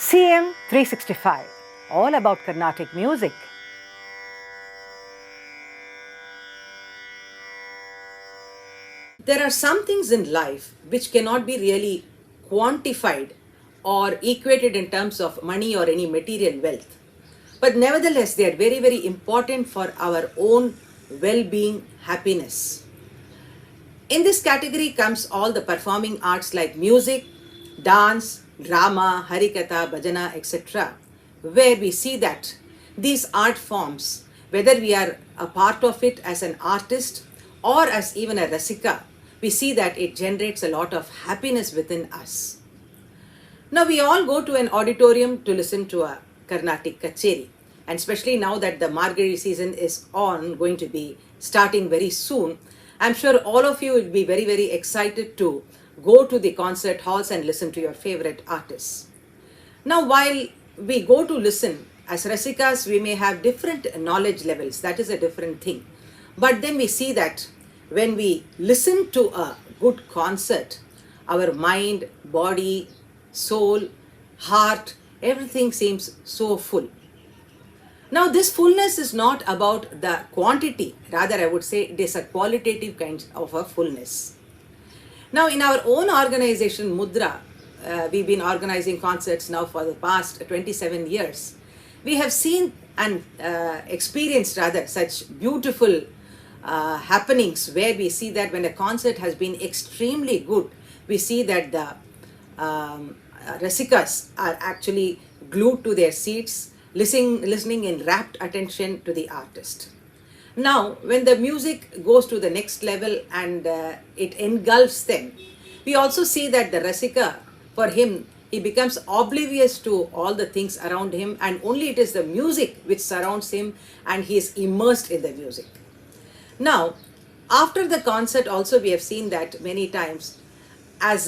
CM 365, all about Carnatic music. There are some things in life which cannot be really quantified or equated in terms of money or any material wealth. But nevertheless, they are very, very important for our own well being, happiness. In this category comes all the performing arts like music, dance, drama, harikatha, bhajana, etc., where we see that these art forms, whether we are a part of it as an artist or as even a rasika, we see that it generates a lot of happiness within us. Now we all go to an auditorium to listen to a Carnatic Kacheri, and especially now that the Margazhi season is going to be starting very soon, I'm sure all of you will be very, very excited to go to the concert halls and listen to your favorite artists. Now, while we go to listen, as Rasikas, we may have different knowledge levels, that is a different thing. But then we see that when we listen to a good concert, our mind, body, soul, heart, everything seems so full. Now, this fullness is not about the quantity, rather, I would say it is a qualitative kind of a fullness. Now, in our own organization, Mudra, we've been organizing concerts now for the past 27 years. We have seen and experienced rather such beautiful happenings where we see that when a concert has been extremely good, we see that the rasikas are actually glued to their seats, listening in rapt attention to the artist. Now, when the music goes to the next level and it engulfs them, we also see that the rasika, for him, he becomes oblivious to all the things around him, and only it is the music which surrounds him, and he is immersed in the music. Now, after the concert, also we have seen that many times, as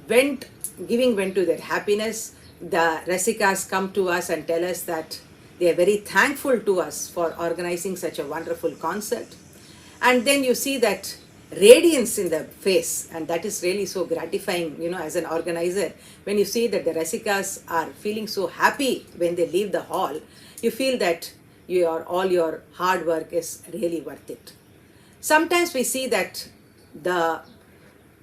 giving vent to their happiness, the rasikas come to us and tell us that they are very thankful to us for organizing such a wonderful concert. And then you see that radiance in the face, and that is really so gratifying, as an organizer. When you see that the rasikas are feeling so happy when they leave the hall, you feel that all your hard work is really worth it. Sometimes we see that the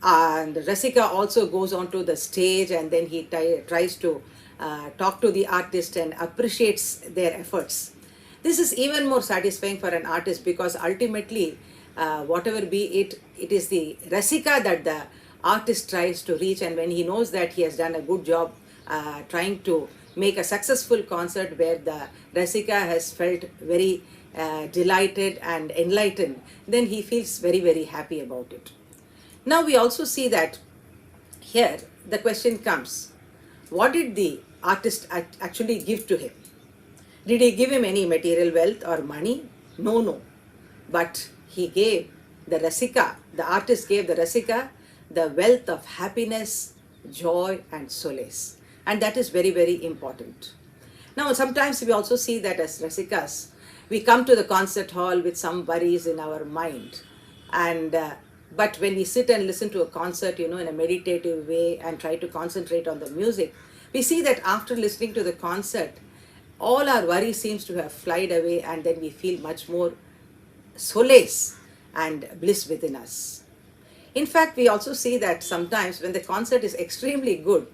rasika also goes onto the stage, and then he tries to talk to the artist and appreciates their efforts. This is even more satisfying for an artist, because ultimately, whatever be it, it is the rasika that the artist tries to reach, and when he knows that he has done a good job trying to make a successful concert where the rasika has felt very delighted and enlightened, then he feels very, very happy about it. Now we also see that here the question comes, what did the artist actually give to him? Did he give him any material wealth or money? No. But he gave the rasika, the artist gave the rasika the wealth of happiness, joy and solace. And that is very, very important. Now sometimes we also see that as rasikas, we come to the concert hall with some worries in our mind. But when we sit and listen to a concert, in a meditative way and try to concentrate on the music, we see that after listening to the concert, all our worry seems to have flied away, and then we feel much more solace and bliss within us. In fact, we also see that sometimes when the concert is extremely good,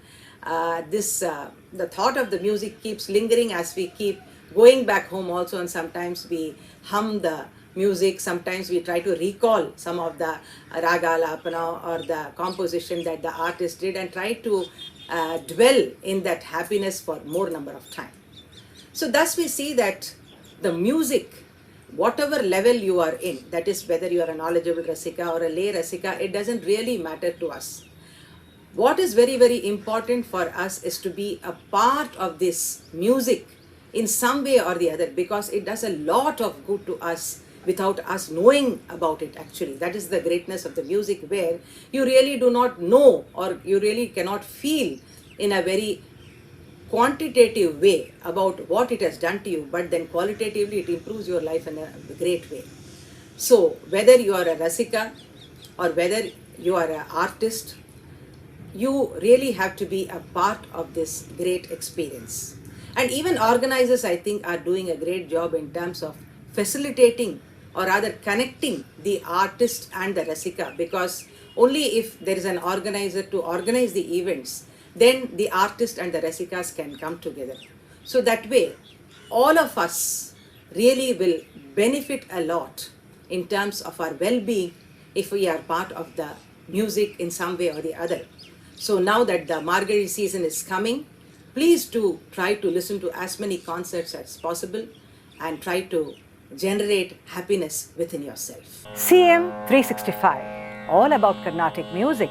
the thought of the music keeps lingering as we keep going back home also, and sometimes we hum the music, sometimes we try to recall some of the raga lapana or the composition that the artist did, and try to dwell in that happiness for more number of time. So thus we see that the music, whatever level you are in, that is whether you are a knowledgeable rasika or a lay rasika, it doesn't really matter to us. What is very, very important for us is to be a part of this music in some way or the other, because it does a lot of good to us without us knowing about it actually. That is the greatness of the music, where you really do not know, or you really cannot feel in a very quantitative way about what it has done to you, but then qualitatively it improves your life in a great way. So whether you are a rasika or whether you are an artist, you really have to be a part of this great experience. And even organizers, I think, are doing a great job in terms of facilitating or rather connecting the artist and the Rasika, because only if there is an organizer to organize the events, then the artist and the Rasikas can come together. So that way, all of us really will benefit a lot in terms of our well-being if we are part of the music in some way or the other. So now that the Margazhi season is coming, please do try to listen to as many concerts as possible and try to generate happiness within yourself. CM 365, all about Carnatic music.